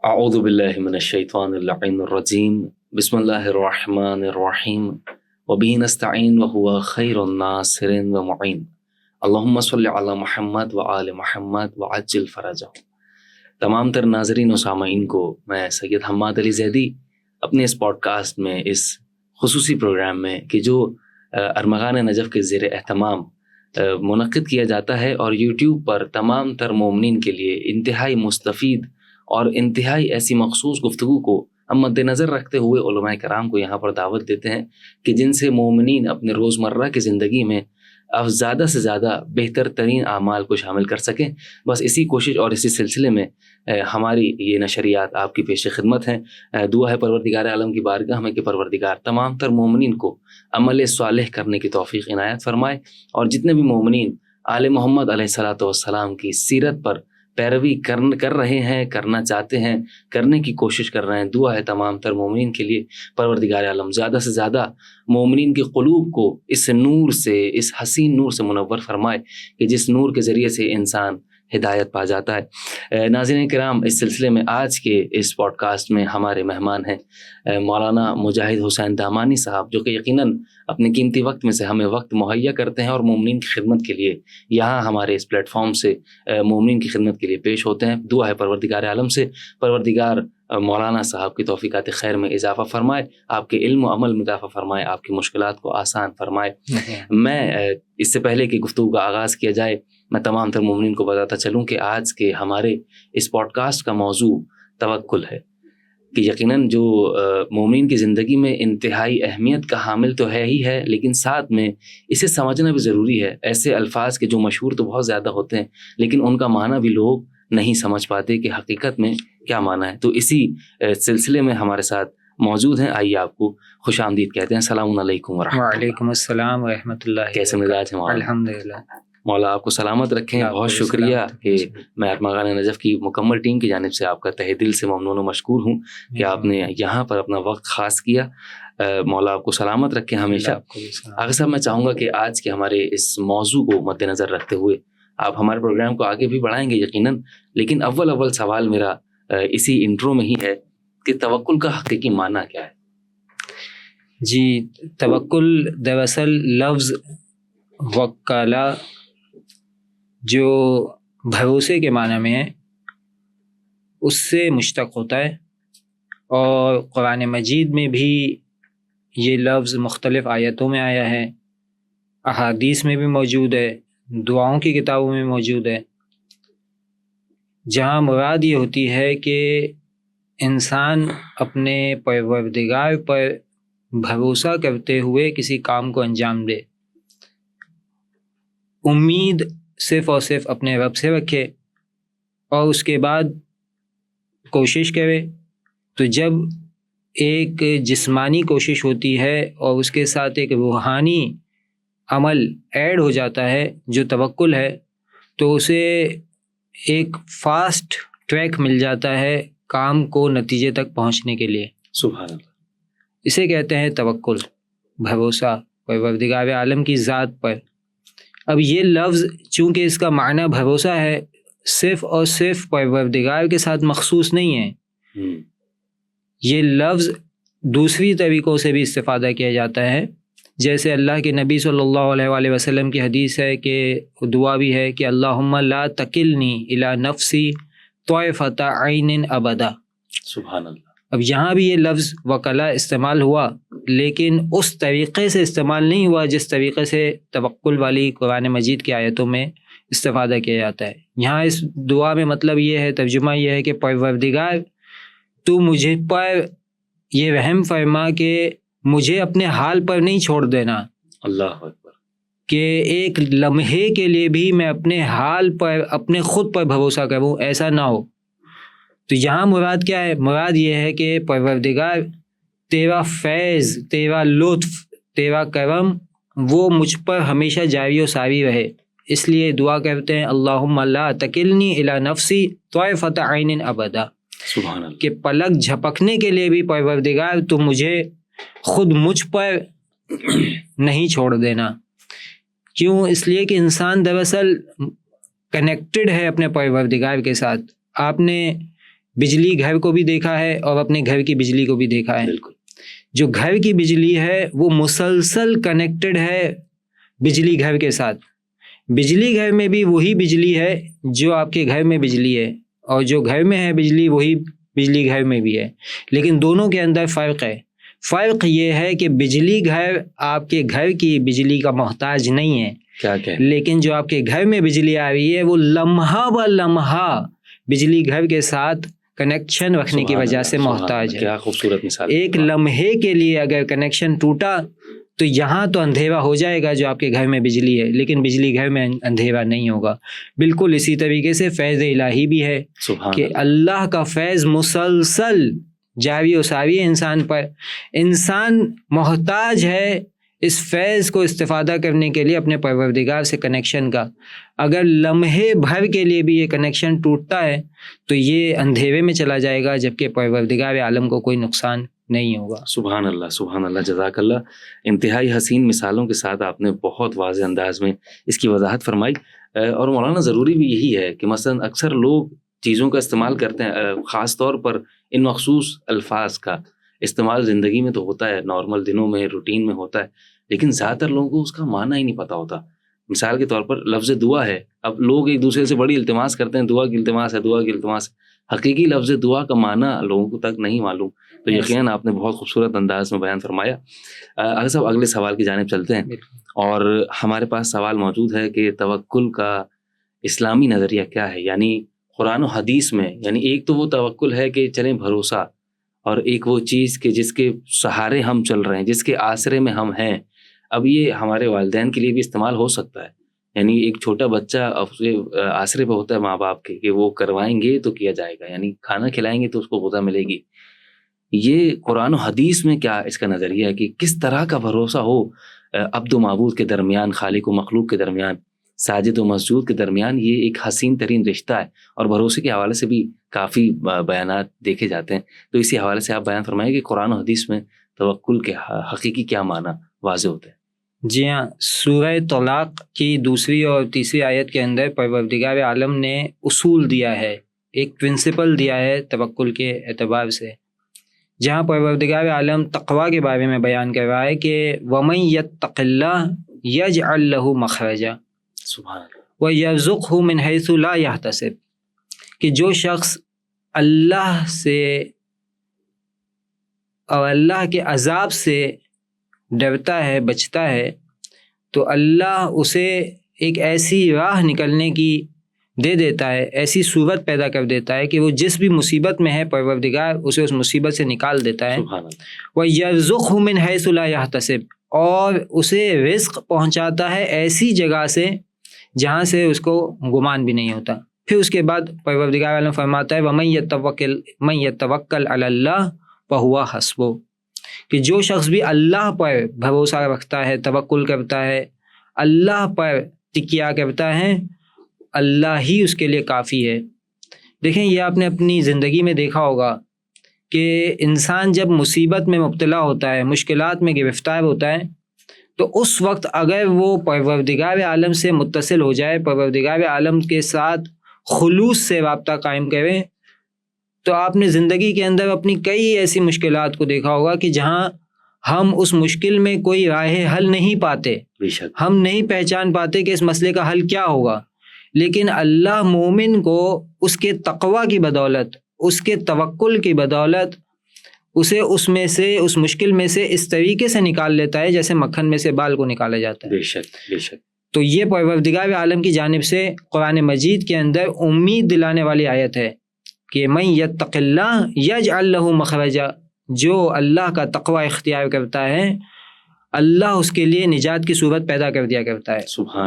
اعوذ باللہ من الشیطان اللعین الرجیم بسم اللہ الرحمن الرحیم وبہ نستعین وہو خیر الناصر ومعین اللہم صلی علی محمد وآل محمد وعجل فرجہ۔ تمام تر ناظرین و سامعین کو میں سید حماد علی زیدی اپنے اس پوڈ کاسٹ میں، اس خصوصی پروگرام میں کہ جو ارمغان نجف کے زیر اہتمام منعقد کیا جاتا ہے اور یوٹیوب پر تمام تر مومنین کے لیے انتہائی مستفید اور انتہائی ایسی مخصوص گفتگو کو ہم مد نظر رکھتے ہوئے علماء کرام کو یہاں پر دعوت دیتے ہیں کہ جن سے مومنین اپنے روزمرہ کی زندگی میں زیادہ سے زیادہ بہتر ترین اعمال کو شامل کر سکیں۔ بس اسی کوشش اور اسی سلسلے میں ہماری یہ نشریات آپ کی پیش خدمت ہیں۔ دعا ہے پروردگار عالم کی بارگاہ میں کہ پروردگار تمام تر مومنین کو عمل صالح کرنے کی توفیق عنایت فرمائے، اور جتنے بھی مومنین آل محمد علیہ الصلوۃ والسلام کی سیرت پر پیروی کر رہے ہیں، کرنا چاہتے ہیں، کرنے کی کوشش کر رہے ہیں، دعا ہے تمام تر مومنین کے لیے پروردگار عالم زیادہ سے زیادہ مومنین کے قلوب کو اس نور سے، اس حسین نور سے منور فرمائے کہ جس نور کے ذریعے سے انسان ہدایت پا جاتا ہے۔ ناظرین کرام، اس سلسلے میں آج کے اس پوڈ کاسٹ میں ہمارے مہمان ہیں مولانا مجاہد حسین دامانی صاحب، جو کہ یقیناً اپنے قیمتی وقت میں سے ہمیں وقت مہیا کرتے ہیں اور مومنین کی خدمت کے لیے یہاں ہمارے اس پلیٹ فارم سے مومنین کی خدمت کے لیے پیش ہوتے ہیں۔ دعا ہے پروردگار عالم سے پروردگار مولانا صاحب کی توفیقات خیر میں اضافہ فرمائے، آپ کے علم و عمل میں اضافہ فرمائے، آپ کی مشکلات کو آسان فرمائے۔ میں اس سے پہلے کہ گفتگو کا آغاز کیا جائے، میں تمام تر مومنین کو بتاتا چلوں کہ آج کے ہمارے اس پوڈ کاسٹ کا موضوع توکل ہے، کہ یقیناً جو مومنین کی زندگی میں انتہائی اہمیت کا حامل تو ہے ہی ہے، لیکن ساتھ میں اسے سمجھنا بھی ضروری ہے۔ ایسے الفاظ کے جو مشہور تو بہت زیادہ ہوتے ہیں، لیکن ان کا معنی بھی لوگ نہیں سمجھ پاتے کہ حقیقت میں کیا معنی ہے۔ تو اسی سلسلے میں ہمارے ساتھ موجود ہیں، آئیے آپ کو خوش آمدید کہتے ہیں۔ السلام علیکم ورحمۃ اللہ۔ وعلیکم السلام ورحمۃ اللہ۔ کیسے مزاج ہیں؟ الحمدللہ، مولا آپ کو سلامت رکھیں۔ بہت شکریہ کہ میں ارمغان نجف کی مکمل ٹیم کی جانب سے آپ کا تہہ دل سے ممنون و مشکور ہوں کہ آپ نے یہاں پر اپنا وقت خاص کیا۔ مولا آپ کو سلامت رکھیں ہمیشہ۔ آغا صاحب، میں چاہوں گا کہ آج کے ہمارے اس موضوع کو مد نظر رکھتے ہوئے آپ ہمارے پروگرام کو آگے بھی بڑھائیں گے یقیناً، لیکن اول سوال میرا اسی انٹرو میں ہی ہے کہ توکل کا حقیقی معنی کیا ہے؟ جی، توکل دراصل لفظ وکلا جو بھروسے کے معنی میں ہے اس سے مشتق ہوتا ہے، اور قرآن مجید میں بھی یہ لفظ مختلف آیتوں میں آیا ہے، احادیث میں بھی موجود ہے، دعاؤں کی کتابوں میں موجود ہے، جہاں مراد یہ ہوتی ہے کہ انسان اپنے پروردگار پر بھروسہ کرتے ہوئے کسی کام کو انجام دے، امید صرف اور صرف اپنے رب سے رکھے، اور اس کے بعد کوشش کرے۔ تو جب ایک جسمانی کوشش ہوتی ہے اور اس کے ساتھ ایک روحانی عمل ایڈ ہو جاتا ہے جو توکل ہے، تو اسے ایک فاسٹ ٹریک مل جاتا ہے کام کو نتیجے تک پہنچنے کے لیے۔ سبحان اللہ۔ اسے کہتے ہیں توکل، بھروسہ پروردگار عالم کی ذات پر۔ اب یہ لفظ چونکہ اس کا معنی بھروسہ ہے، صرف اور صرف پروردگار کے ساتھ مخصوص نہیں ہے، یہ لفظ دوسری طریقوں سے بھی استفادہ کیا جاتا ہے، جیسے اللہ کے نبی صلی اللہ علیہ وآلہ وسلم کی حدیث ہے کہ دعا بھی ہے کہ اللہم لا تکلنی الی نفسی طرفۃ عین ابدا۔ سبحان اللہ۔ اب یہاں بھی یہ لفظ وکلا استعمال ہوا، لیکن اس طریقے سے استعمال نہیں ہوا جس طریقے سے توکل والی قرآن مجید کی آیتوں میں استفادہ کیا جاتا ہے۔ یہاں اس دعا میں مطلب یہ ہے، ترجمہ یہ ہے کہ پروردگار تو مجھے پر یہ رحم فرما کہ مجھے اپنے حال پر نہیں چھوڑ دینا، اللہ اکبر، کہ ایک لمحے کے لیے بھی میں اپنے حال پر، اپنے خود پر بھروسہ کروں، ایسا نہ ہو۔ تو یہاں مراد کیا ہے؟ مراد یہ ہے کہ پروردگار تیرا فیض، تیرا لطف، تیرا کرم وہ مجھ پر ہمیشہ جاری و ساری رہے، اس لیے دعا کرتے ہیں اللہم لا تکلنی الی نفسی طرفۃ عین ابدا، سبحان اللہ، کہ پلک جھپکنے کے لیے بھی پروردگار تو مجھے خود مجھ پر نہیں چھوڑ دینا۔ کیوں؟ اس لیے کہ انسان دراصل کنیکٹڈ ہے اپنے پروردگار کے ساتھ۔ آپ نے بجلی گھر کو بھی دیکھا ہے اور اپنے گھر کی بجلی کو بھی دیکھا ہے. بالکل. جو گھر کی بجلی ہے وہ مسلسل کنیکٹڈ ہے بجلی گھر کے ساتھ. بجلی گھر میں بھی وہی بجلی ہے جو آپ کے گھر میں بجلی ہے, اور جو گھر میں ہے بجلی وہی بجلی گھر میں بھی ہے, لیکن دونوں کے اندر فرق ہے. فرق یہ ہے کہ بجلی گھر آپ کے گھر کی بجلی کا محتاج نہیں ہے, کیا لیکن جو آپ کے گھر میں بجلی آ رہی ہے وہ لمحہ ب لمحہ بجلی گھر کے ساتھ کنیکشن رکھنے کی وجہ سے محتاج ہے. کیا خوبصورت مثال. ایک لمحے کے لیے اگر کنیکشن ٹوٹا تو یہاں تو اندھیرا ہو جائے گا جو آپ کے گھر میں بجلی ہے, لیکن بجلی گھر میں اندھیرا نہیں ہوگا. بالکل اسی طریقے سے فیض الہی بھی ہے کہ اللہ کا فیض مسلسل جاری و ساری ہے انسان پر. انسان محتاج ہے اس فیض کو استفادہ کرنے کے لیے اپنے پروردگار سے کنیکشن کا. اگر لمحے بھر کے لیے بھی یہ کنیکشن ٹوٹتا ہے تو یہ اندھیرے میں چلا جائے گا, جبکہ پروردگار عالم کو کوئی نقصان نہیں ہوگا. سبحان اللہ, سبحان اللہ, جزاک اللہ. انتہائی حسین مثالوں کے ساتھ آپ نے بہت واضح انداز میں اس کی وضاحت فرمائی. اور مولانا ضروری بھی یہی ہے کہ مثلا اکثر لوگ چیزوں کا استعمال کرتے ہیں, خاص طور پر ان مخصوص الفاظ کا استعمال زندگی میں تو ہوتا ہے, نارمل دنوں میں روٹین میں ہوتا ہے, لیکن زیادہ تر لوگوں کو اس کا معنی ہی نہیں پتہ ہوتا. مثال کے طور پر لفظ دعا ہے, اب لوگ ایک دوسرے سے بڑی التماس کرتے ہیں, دعا کی التماس ہے, دعا کی التماس ہے. حقیقی لفظ دعا کا معنی لوگوں کو تک نہیں معلوم. تو یقیناً آپ نے بہت خوبصورت انداز میں بیان فرمایا. اگر صاحب اگلے سوال کی جانب چلتے ہیں, اور ہمارے پاس سوال موجود ہے کہ توکل کا اسلامی نظریہ کیا ہے. یعنی قرآن و حدیث میں, یعنی ایک تو وہ توکل ہے کہ چلیں بھروسہ, اور ایک وہ چیز کہ جس کے سہارے ہم چل رہے ہیں, جس کے آسرے میں ہم ہیں. اب یہ ہمارے والدین کے لیے بھی استعمال ہو سکتا ہے. یعنی ایک چھوٹا بچہ آسرے پہ ہوتا ہے ماں باپ کے کہ وہ کروائیں گے تو کیا جائے گا, یعنی کھانا کھلائیں گے تو اس کو غذا ملے گی. یہ قرآن و حدیث میں کیا اس کا نظریہ ہے کہ کس طرح کا بھروسہ ہو عبد و معبود کے درمیان, خالق و مخلوق کے درمیان, ساجد و مسجود کے درمیان. یہ ایک حسین ترین رشتہ ہے, اور بھروسے کے حوالے سے بھی کافی بیانات دیکھے جاتے ہیں. تو اسی حوالے سے آپ بیان فرمائیں کہ قرآن و حدیث میں توکل کے حقیقی کیا معنی واضح ہوتے ہیں. جی ہاں, سورہ طلاق کی 2 اور 3 آیت کے اندر پروردگار عالم نے اصول دیا ہے, ایک پرنسپل دیا ہے توکل کے اعتبار سے, جہاں پروردگار عالم تقوی کے بارے میں بیان کر رہا ہے کہ وَمَن يَتَّقِ اللَّهَ يَجْعَلْ لَهُ مَخْرَجًا وَيَرْزُقْهُ مِنْ حَيْثُ لَا يَحْتَسِبُ, کہ جو شخص اللہ سے اور اللہ کے عذاب سے ڈرتا ہے, بچتا ہے, تو اللہ اسے ایک ایسی راہ نکلنے کی دے دیتا ہے, ایسی صورت پیدا کر دیتا ہے کہ وہ جس بھی مصیبت میں ہے پروردگار اسے اس مصیبت سے نکال دیتا ہے. وَيَرْزُقْهُ مِنْ حَيْثُ لَا يَحْتَسِبُ, اور اسے رزق پہنچاتا ہے ایسی جگہ سے جہاں سے اس کو گمان بھی نہیں ہوتا. پھر اس کے بعد پروردگار عالم فرماتا ہے وَمَن يَتَوَكَّلْ عَلَى اللَّهِ فَهُوَ حَسْبُهُ, کہ جو شخص بھی اللہ پر بھروسہ رکھتا ہے, توکل کرتا ہے, اللہ پر تکیہ کرتا ہے, اللہ ہی اس کے لیے کافی ہے. دیکھیں, یہ آپ نے اپنی زندگی میں دیکھا ہوگا کہ انسان جب مصیبت میں مبتلا ہوتا ہے, مشکلات میں گرفتار ہوتا ہے, تو اس وقت اگر وہ پروردگار عالم سے متصل ہو جائے, پروردگار عالم کے ساتھ خلوص سے رابطہ قائم کریں, تو آپ نے زندگی کے اندر اپنی کئی ایسی مشکلات کو دیکھا ہوگا کہ جہاں ہم اس مشکل میں کوئی راہ حل نہیں پاتے, ہم نہیں پہچان پاتے کہ اس مسئلے کا حل کیا ہوگا, لیکن اللہ مومن کو اس کے تقوی کی بدولت, اس کے توکل کی بدولت اسے اس میں سے, اس مشکل میں سے اس طریقے سے نکال لیتا ہے جیسے مکھن میں سے بال کو نکالا جاتا ہے. بے شک, بے شک. تو یہ پروردگار عالم کی جانب سے قرآن مجید کے اندر امید دلانے والی آیت ہے کہ من یتق اللہ یجعل لہ مخرجا, جو اللہ کا تقوی اختیار کرتا ہے اللہ اس کے لیے نجات کی صورت پیدا کر دیا کرتا ہے.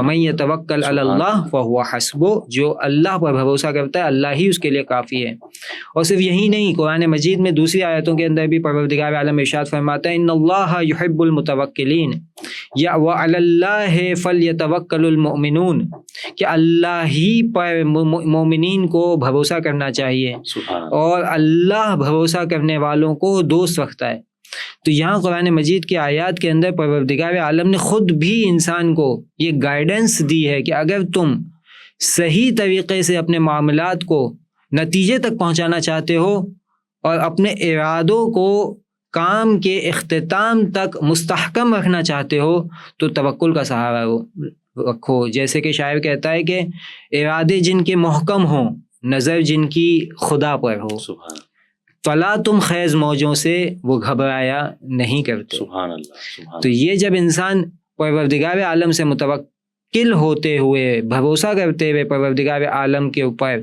من یتوکل علی اللہ فہو حسبہ, جو اللہ پر بھروسہ کرتا ہے اللہ ہی اس کے لیے کافی ہے. اور صرف یہی نہیں, قرآن مجید میں دوسری آیتوں کے اندر بھی پروردگار عالم ارشاد فرماتا ہے ان اللہ یحب المتوکلین یا وعلی اللہ فلیتوکل المؤمنون, کہ اللہ ہی پر مومنین کو بھروسہ کرنا چاہیے, اور اللہ بھروسہ کرنے والوں کو دوست رکھتا ہے. تو یہاں قرآن مجید کی آیات کے اندر پروردگار عالم نے خود بھی انسان کو یہ گائیڈنس دی ہے کہ اگر تم صحیح طریقے سے اپنے معاملات کو نتیجے تک پہنچانا چاہتے ہو اور اپنے ارادوں کو کام کے اختتام تک مستحکم رکھنا چاہتے ہو تو توکل کا سہارا رکھو. جیسے کہ شاعر کہتا ہے کہ ارادے جن کے محکم ہوں، نظر جن کی خدا پر ہو، فلا تم خیز موجوں سے وہ گھبرایا نہیں کرتے. سبحان اللہ. تو یہ جب انسان پروردگار عالم سے متوکل ہوتے ہوئے، بھروسہ کرتے ہوئے پروردگار عالم کے اوپر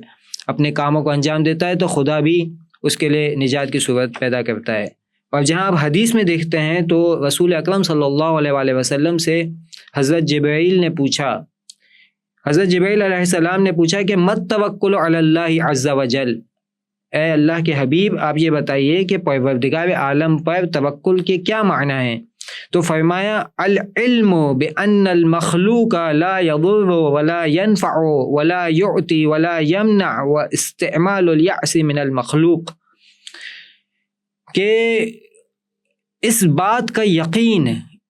اپنے کاموں کو انجام دیتا ہے تو خدا بھی اس کے لیے نجات کی صورت پیدا کرتا ہے. اور جہاں آپ حدیث میں دیکھتے ہیں تو رسول اکرم صلی اللہ علیہ وآلہ وسلم سے حضرت جبرائیل نے پوچھا، حضرت جبرائیل علیہ السلام نے پوچھا کہ مت توکل علی اللہ عز وجل، اے اللہ کے حبیب آپ یہ بتائیے کہ پروردگار عالم پر توکل کے کیا معنی ہیں؟ تو فرمایا العلم بأن المخلوق لا يضر ولا ينفع ولا يعطي ولا يمنع واستعمال اليأس من المخلوق، کہ اس بات کا یقین،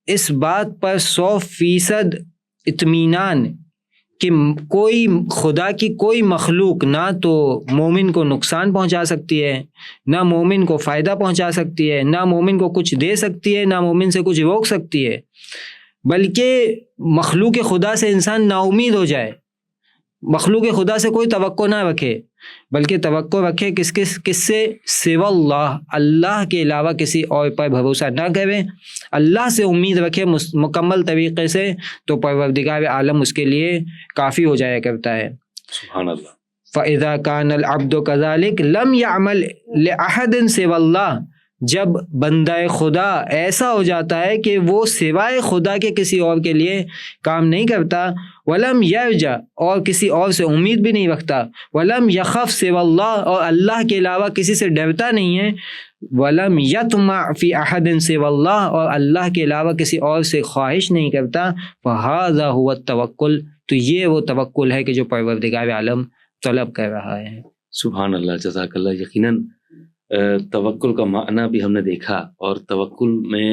اس بات پر 100% اطمینان کہ کوئی خدا کی کوئی مخلوق نہ تو مومن کو نقصان پہنچا سکتی ہے، نہ مومن کو فائدہ پہنچا سکتی ہے، نہ مومن کو کچھ دے سکتی ہے، نہ مومن سے کچھ روک سکتی ہے، بلکہ مخلوق خدا سے انسان نا امید ہو جائے، مخلوق خدا سے کوئی توقع نہ رکھے، بلکہ توقع رکھے کس سے؟ سوا اللہ، اللہ کے علاوہ کسی اور پر بھروسہ نہ کرے، اللہ سے امید رکھے مکمل طریقے سے، تو پروردگار عالم اس کے لیے کافی ہو جایا کرتا ہے. سبحان اللہ. فَإِذَا كَانَ الْعَبْدُ كَذَلِكَ لَمْ يَعْمَلْ لِأَحَدٍ سِوَى اللَّهِ، جب بندہ خدا ایسا ہو جاتا ہے کہ وہ سوائے خدا کے کسی اور کے لیے کام نہیں کرتا، وَلَمْ يَرْجَ، اور کسی اور سے امید بھی نہیں رکھتا، وَلَمْ يَخَفْ سِوَى اللَّهِ، اور اللہ کے علاوہ کسی سے ڈرتا نہیں ہے، وَلَمْ يَطْمَعْ فِي أَحَدٍ سِوَى اللَّهِ، اور اللہ کے علاوہ کسی اور سے خواہش نہیں کرتا، فَهَذَا هُوَ التَّوَكُّلُ، تو یہ وہ توکل ہے کہ جو پروردگار عالم طلب کر رہا ہے. سبحان اللہ. جزاک اللہ. یقیناً توکل کا معنی بھی ہم نے دیکھا، اور توکل میں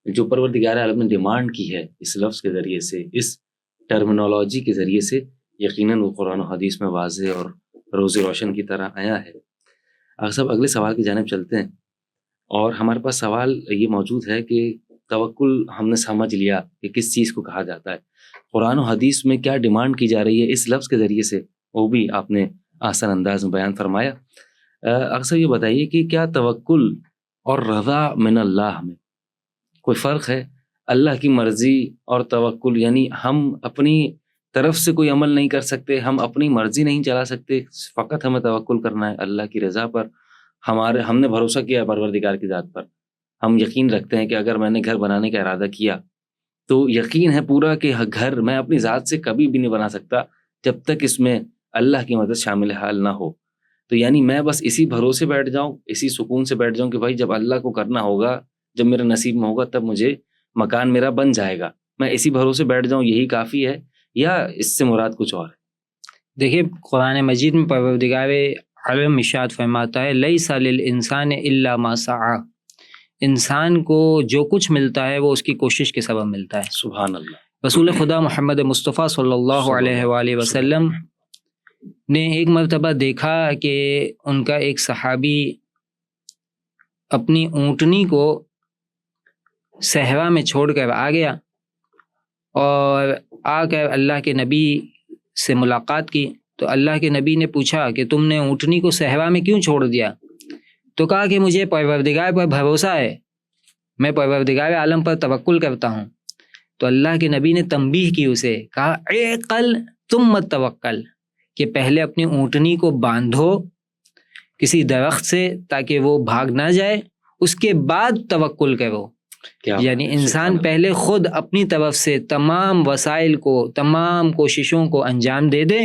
جو پروردگار عالم نے ڈیمانڈ کی ہے اس لفظ کے ذریعے سے، اس ٹرمینالوجی کے ذریعے سے، یقیناً وہ قرآن و حدیث میں واضح اور روز روشن کی طرح آیا ہے. آج صاحب اگلے سوال کی جانب چلتے ہیں، اور ہمارے پاس سوال یہ موجود ہے کہ توکل ہم نے سمجھ لیا کہ کس چیز کو کہا جاتا ہے، قرآن و حدیث میں کیا ڈیمانڈ کی جا رہی ہے اس لفظ کے ذریعے سے، وہ بھی آپ نے آسان انداز میں بیان فرمایا. اکثر یہ بتائیے کہ کیا توکل اور رضا من اللہ میں کوئی فرق ہے؟ اللہ کی مرضی اور توکل، یعنی ہم اپنی طرف سے کوئی عمل نہیں کر سکتے، ہم اپنی مرضی نہیں چلا سکتے، فقط ہمیں توکل کرنا ہے اللہ کی رضا پر. ہم نے بھروسہ کیا پروردگار کی ذات پر، ہم یقین رکھتے ہیں کہ اگر میں نے گھر بنانے کا ارادہ کیا تو یقین ہے پورا کہ گھر میں اپنی ذات سے کبھی بھی نہیں بنا سکتا جب تک اس میں اللہ کی مدد شامل حال نہ ہو. تو یعنی میں بس اسی بھروسے بیٹھ جاؤں، اسی سکون سے بیٹھ جاؤں کہ بھائی جب اللہ کو کرنا ہوگا، جب میرے نصیب میں ہوگا تب مجھے مکان میرا بن جائے گا، میں اسی بھروسے بیٹھ جاؤں، یہی کافی ہے، یا اس سے مراد کچھ اور ہے؟ دیکھیے قرآن مجید میں پروردگار عالم ارشاد فرماتا ہے لیس للانسان الا ما سعی، انسان کو جو کچھ ملتا ہے وہ اس کی کوشش کے سبب ملتا ہے. سبحان اللہ. رسول خدا محمد مصطفیٰ صلی اللہ علیہ وآلہ وسلم نے ایک مرتبہ دیکھا کہ ان کا ایک صحابی اپنی اونٹنی کو صحرا میں چھوڑ کر آ گیا، اور آ کر اللہ کے نبی سے ملاقات کی. تو اللہ کے نبی نے پوچھا کہ تم نے اونٹنی کو صحرا میں کیوں چھوڑ دیا؟ تو کہا کہ مجھے پروردگار پر بھروسہ ہے، میں پروردگار عالم پر توکل کرتا ہوں. تو اللہ کے نبی نے تنبیہ کی اسے، کہا عقل تم مت توکل، کہ پہلے اپنی اونٹنی کو باندھو کسی درخت سے تاکہ وہ بھاگ نہ جائے، اس کے بعد توکل کرو. یعنی انسان پہلے خود اپنی طرف سے تمام وسائل کو، تمام کوششوں کو انجام دے دے،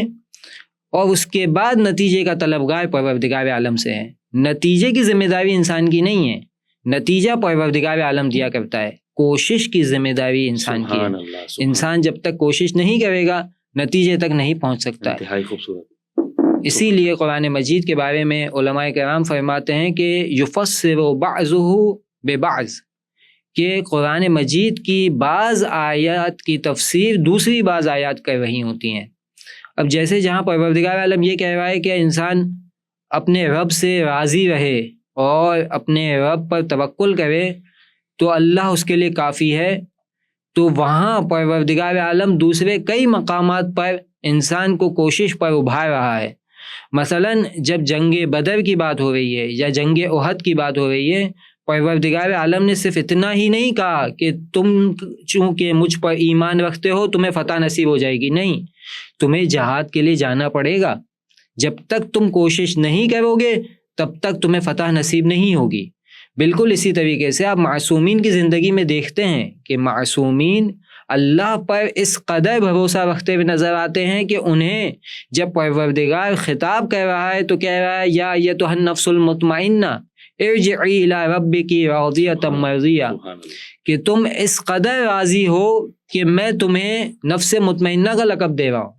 اور اس کے بعد نتیجے کا طلبگار پروردگار عالم سے ہے. نتیجے کی ذمہ داری انسان کی نہیں ہے، نتیجہ پروردگار عالم دیا کرتا ہے، کوشش کی ذمہ داری انسان کی ہے. انسان جب تک کوشش نہیں کرے گا نتیجے تک نہیں پہنچ سکتا ہے. انتہائی خوبصورت. اسی لیے قرآن مجید کے بارے میں علماء کرام فرماتے ہیں کہ یفسر بعضہ ببعض، کہ قرآن مجید کی بعض آیات کی تفسیر دوسری بعض آیات کر رہی ہوتی ہیں. اب جیسے جہاں پروردگار عالم یہ کہہ رہا ہے کہ انسان اپنے رب سے راضی رہے اور اپنے رب پر توکل کرے تو اللہ اس کے لیے کافی ہے. تو وہاں پروردگار عالم دوسرے کئی مقامات پر انسان کو کوشش پر ابھار رہا ہے. مثلاً جب جنگ بدر کی بات ہو رہی ہے یا جنگ احد کی بات ہو رہی ہے، پروردگار عالم نے صرف اتنا ہی نہیں کہا کہ تم چونکہ مجھ پر ایمان رکھتے ہو تمہیں فتح نصیب ہو جائے گی. نہیں، تمہیں جہاد کے لیے جانا پڑے گا. جب تک تم کوشش نہیں کرو گے تب تک تمہیں فتح نصیب نہیں ہوگی. بالکل اسی طریقے سے آپ معصومین کی زندگی میں دیکھتے ہیں کہ معصومین اللہ پر اس قدر بھروسہ رکھتے ہوئے نظر آتے ہیں کہ انہیں جب پروردگار خطاب کر رہا ہے تو کہہ رہا ہے یا ایتھا النفس المطمئنہ ارجعی الی ربک راضیۃ مرضیہ، کہ تم اس قدر راضی ہو کہ میں تمہیں نفس مطمئنہ کا لقب دے رہا ہوں.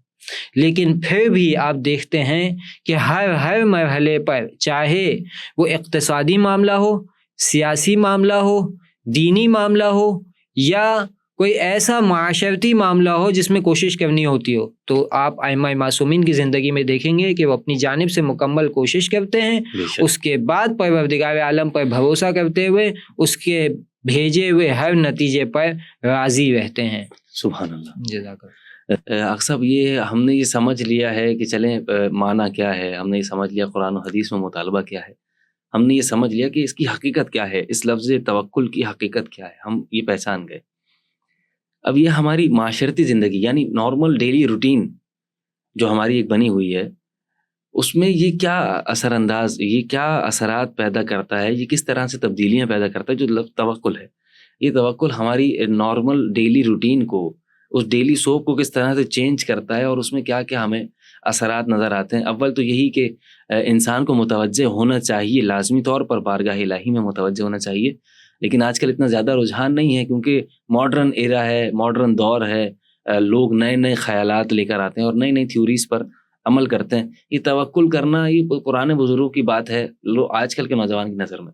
لیکن پھر بھی آپ دیکھتے ہیں کہ ہر مرحلے پر، چاہے وہ اقتصادی معاملہ ہو، سیاسی معاملہ ہو، دینی معاملہ ہو یا کوئی ایسا معاشرتی معاملہ ہو جس میں کوشش کرنی ہوتی ہو، تو آپ ائمہ معصومین کی زندگی میں دیکھیں گے کہ وہ اپنی جانب سے مکمل کوشش کرتے ہیں، اس کے بعد پروردگار عالم پر بھروسہ کرتے ہوئے اس کے بھیجے ہوئے ہر نتیجے پر راضی رہتے ہیں. سبحان اللہ. جزاک اللہ. ڈاکٹر صاحب، یہ ہم نے یہ سمجھ لیا ہے کہ چلیں معنی کیا ہے، ہم نے یہ سمجھ لیا قرآن و حدیث میں مطالبہ کیا ہے، ہم نے یہ سمجھ لیا کہ اس کی حقیقت کیا ہے، اس لفظ توکل کی حقیقت کیا ہے، ہم یہ پہچان گئے. اب یہ ہماری معاشرتی زندگی یعنی نارمل ڈیلی روٹین جو ہماری ایک بنی ہوئی ہے، اس میں یہ کیا اثر انداز، یہ کیا اثرات پیدا کرتا ہے، یہ کس طرح سے تبدیلیاں پیدا کرتا ہے جو لفظ توکل ہے. یہ توکل ہماری نارمل ڈیلی روٹین کو، اس ڈیلی سوپ کو کس طرح سے چینج کرتا ہے اور اس میں کیا کیا ہمیں اثرات نظر آتے ہیں. اول تو یہی کہ انسان کو متوجہ ہونا چاہیے، لازمی طور پر بارگاہ الہی میں متوجہ ہونا چاہیے. لیکن آج کل اتنا زیادہ رجحان نہیں ہے کیونکہ ماڈرن ایرا ہے، ماڈرن دور ہے، لوگ نئے نئے خیالات لے کر آتے ہیں اور نئی نئی تھیوریز پر عمل کرتے ہیں. یہ توکل کرنا یہ پرانے بزرگوں کی بات ہے آج کل کے نوجوان کی نظر میں.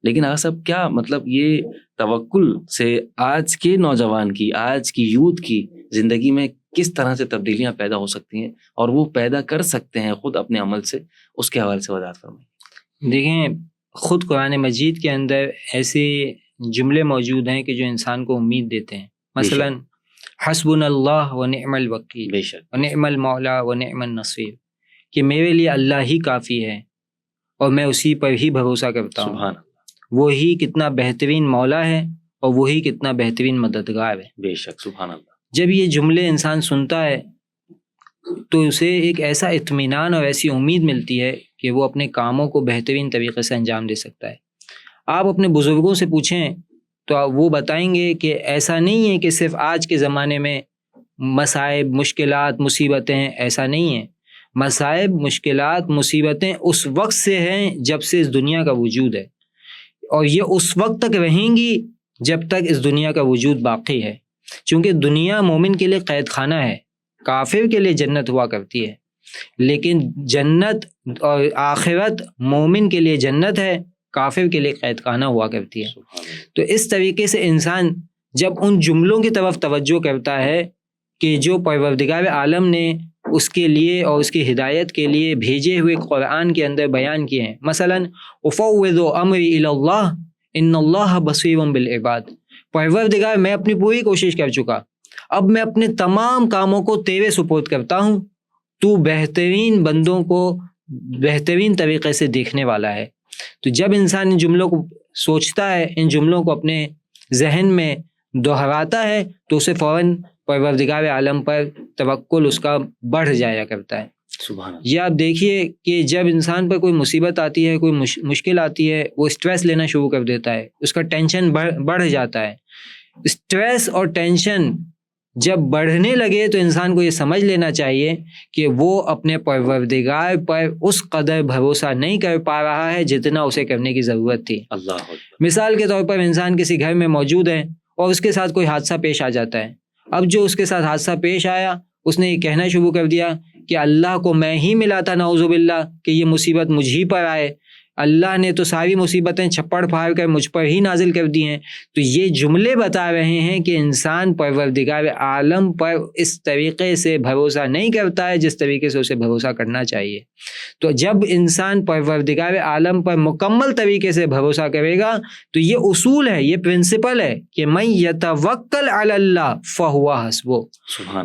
لیکن آج سب کیا مطلب یہ توکل سے آج کے نوجوان کی، آج کی یوتھ کی زندگی میں کس طرح سے تبدیلیاں پیدا ہو سکتی ہیں اور وہ پیدا کر سکتے ہیں خود اپنے عمل سے، اس کے حوالے سے وضاحت فرمائیں. دیکھیں، خود قرآن مجید کے اندر ایسے جملے موجود ہیں کہ جو انسان کو امید دیتے ہیں. مثلا حسبنا اللہ و نعم الوکیل بے شک، و نعم المولا و نعم النصیر، کہ میرے لیے اللہ ہی کافی ہے اور میں اسی پر ہی بھروسہ کرتا ہوں. سبحان اللہ. وہی کتنا بہترین مولا ہے اور وہی کتنا بہترین مددگار ہے. بے شک، سبحان اللہ. جب یہ جملے انسان سنتا ہے تو اسے ایک ایسا اطمینان اور ایسی امید ملتی ہے کہ وہ اپنے کاموں کو بہترین طریقے سے انجام دے سکتا ہے. آپ اپنے بزرگوں سے پوچھیں تو وہ بتائیں گے کہ ایسا نہیں ہے کہ صرف آج کے زمانے میں مصائب، مشکلات، مصیبتیں ہیں، ایسا نہیں ہے. مصائب، مشکلات، مصیبتیں اس وقت سے ہیں جب سے اس دنیا کا وجود ہے، اور یہ اس وقت تک رہیں گی جب تک اس دنیا کا وجود باقی ہے. چونکہ دنیا مومن کے لیے قید خانہ ہے، کافر کے لیے جنت ہوا کرتی ہے. لیکن جنت اور آخرت مومن کے لیے جنت ہے، کافر کے لیے قید خانہ ہوا کرتی ہے. تو اس طریقے سے انسان جب ان جملوں کی طرف توجہ کرتا ہے کہ جو پروردگار عالم نے اس کے لیے اور اس کی ہدایت کے لیے بھیجے ہوئے قرآن کے اندر بیان کیے ہیں. مثلا افوض امری الی اللہ ان اللہ بصیر بالعباد، پروردگار میں اپنی پوری کوشش کر چکا، اب میں اپنے تمام کاموں کو تیرے سپرد کرتا ہوں، تو بہترین بندوں کو بہترین طریقے سے دیکھنے والا ہے. تو جب انسان ان جملوں کو سوچتا ہے، ان جملوں کو اپنے ذہن میں دہراتا ہے، تو اسے فوراً پروردگار عالم پر توکل اس کا بڑھ جایا کرتا ہے. سبحان اللہ. یہ آپ دیکھیے کہ جب انسان پر کوئی مصیبت آتی ہے، کوئی مشکل آتی ہے، وہ اسٹریس لینا شروع کر دیتا ہے، اس کا ٹینشن بڑھ جاتا ہے. اسٹریس اور ٹینشن جب بڑھنے لگے تو انسان کو یہ سمجھ لینا چاہیے کہ وہ اپنے پروردگار پر اس قدر بھروسہ نہیں کر پا رہا ہے جتنا اسے کرنے کی ضرورت تھی. اللہ اکبر. مثال کے طور پر انسان کسی گھر میں موجود ہے اور اس کے ساتھ کوئی حادثہ پیش آ جاتا ہے. اب جو اس کے ساتھ حادثہ پیش آیا، اس نے یہ کہنا شروع کر دیا کہ اللہ کو میں ہی ملا تھا، نعوذ باللہ، کہ یہ مصیبت مجھ ہی پر آئے. اللہ نے تو ساری مصیبتیں چھپڑ پھاڑ کر مجھ پر ہی نازل کر دی ہیں. تو یہ جملے بتا رہے ہیں کہ انسان پروردگار عالم پر اس طریقے سے بھروسہ نہیں کرتا ہے جس طریقے سے اسے بھروسہ کرنا چاہیے. تو جب انسان پروردگار عالم پر مکمل طریقے سے بھروسہ کرے گا تو یہ اصول ہے، یہ پرنسپل ہے کہ من یتوکل علی اللہ فہو حسبہ،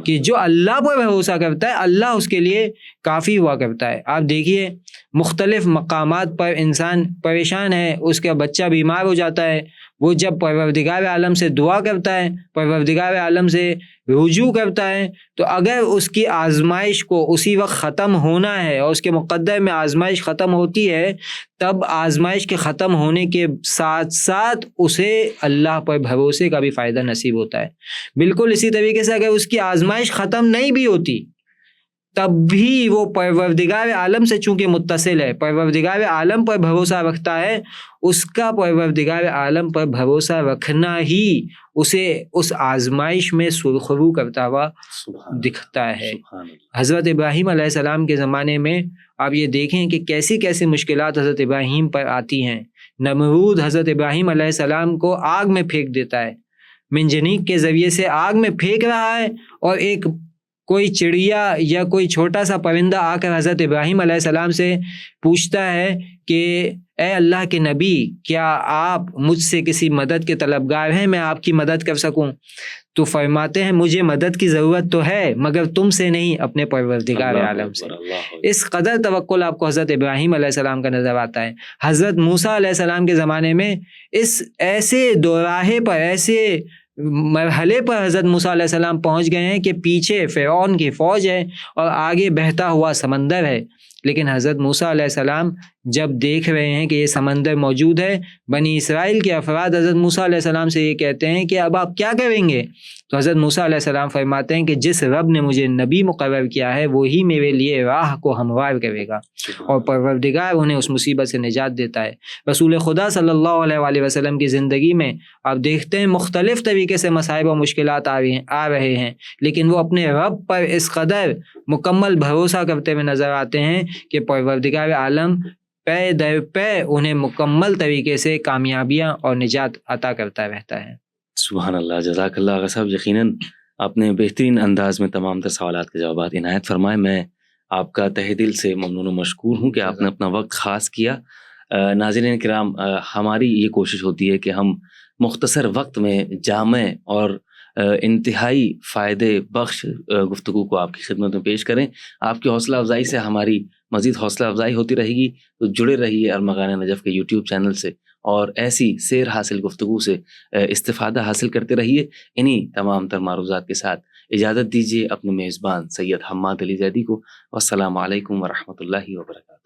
کہ جو اللہ پر بھروسہ کرتا ہے اللہ اس کے لیے کافی ہوا کرتا ہے. آپ دیکھیے مختلف مقامات پر انسان پریشان ہے، اس کا بچہ بیمار ہو جاتا ہے، وہ جب پروردگار عالم سے دعا کرتا ہے، پروردگار عالم سے رجوع کرتا ہے، تو اگر اس کی آزمائش کو اسی وقت ختم ہونا ہے اور اس کے مقدر میں آزمائش ختم ہوتی ہے، تب آزمائش کے ختم ہونے کے ساتھ ساتھ اسے اللہ پر بھروسے کا بھی فائدہ نصیب ہوتا ہے. بالکل اسی طریقے سے اگر اس کی آزمائش ختم نہیں بھی ہوتی تب بھی وہ پروردگار عالم سے چونکہ متصل ہے، پروردگار عالم پر بھروسہ رکھتا ہے، اس کا پروردگار عالم پر بھروسہ رکھنا ہی اسے اس آزمائش میں سرخرو کرتا ہوا دکھتا ہے. حضرت ابراہیم علیہ السلام کے زمانے میں آپ یہ دیکھیں کہ کیسی کیسی مشکلات حضرت ابراہیم پر آتی ہیں. نمرود حضرت ابراہیم علیہ السلام کو آگ میں پھینک دیتا ہے، منجنیق کے ذریعے سے آگ میں پھینک رہا ہے، اور ایک کوئی چڑیا یا کوئی چھوٹا سا پرندہ آ کر حضرت ابراہیم علیہ السلام سے پوچھتا ہے کہ اے اللہ کے نبی، کیا آپ مجھ سے کسی مدد کے طلبگار ہیں، میں آپ کی مدد کر سکوں؟ تو فرماتے ہیں مجھے مدد کی ضرورت تو ہے مگر تم سے نہیں، اپنے پروردگار عالم سے. اس قدر توکل آپ کو حضرت ابراہیم علیہ السلام کا نظر آتا ہے. حضرت موسیٰ علیہ السلام کے زمانے میں اس ایسے دوراہے پر، ایسے مرحلے پر حضرت موسیٰ علیہ السلام پہنچ گئے ہیں کہ پیچھے فرعون کی فوج ہے اور آگے بہتا ہوا سمندر ہے. لیکن حضرت موسیٰ علیہ السلام جب دیکھ رہے ہیں کہ یہ سمندر موجود ہے، بنی اسرائیل کے افراد حضرت موسیٰ علیہ السلام سے یہ کہتے ہیں کہ اب آپ کیا کریں گے؟ تو حضرت موسیٰ علیہ السلام فرماتے ہیں کہ جس رب نے مجھے نبی مقرر کیا ہے وہی میرے لیے راہ کو ہموار کرے گا، اور پروردگار انہیں اس مصیبت سے نجات دیتا ہے. رسول خدا صلی اللہ علیہ وآلہ وسلم کی زندگی میں آپ دیکھتے ہیں مختلف طریقے سے مصائب و مشکلات آ رہے ہیں، لیکن وہ اپنے رب پر اس قدر مکمل بھروسہ کرتے ہوئے نظر آتے ہیں کہ پروردگار عالم پے در پے انہیں مکمل طریقے سے کامیابیاں اور نجات عطا کرتا رہتا ہے. سبحان اللہ، جزاک اللہ آغا صاحب. یقیناً آپ نے بہترین انداز میں تمام تر سوالات کے جوابات عنایت فرمائے. میں آپ کا تہہ دل سے ممنون و مشکور ہوں کہ آپ نے اپنا وقت خاص کیا. ناظرین کرام، ہماری یہ کوشش ہوتی ہے کہ ہم مختصر وقت میں جامع اور انتہائی فائدے بخش گفتگو کو آپ کی خدمت میں پیش کریں. آپ کی حوصلہ افزائی سے ہماری مزید حوصلہ افزائی ہوتی رہے گی. تو جڑے رہیے ارمغان نجف کے یوٹیوب چینل سے اور ایسی سیر حاصل گفتگو سے استفادہ حاصل کرتے رہیے. انہی تمام تر معروضات کے ساتھ اجازت دیجیے اپنے میزبان سید حماد علی زیدی کو. والسلام علیکم ورحمۃ اللہ وبرکاتہ.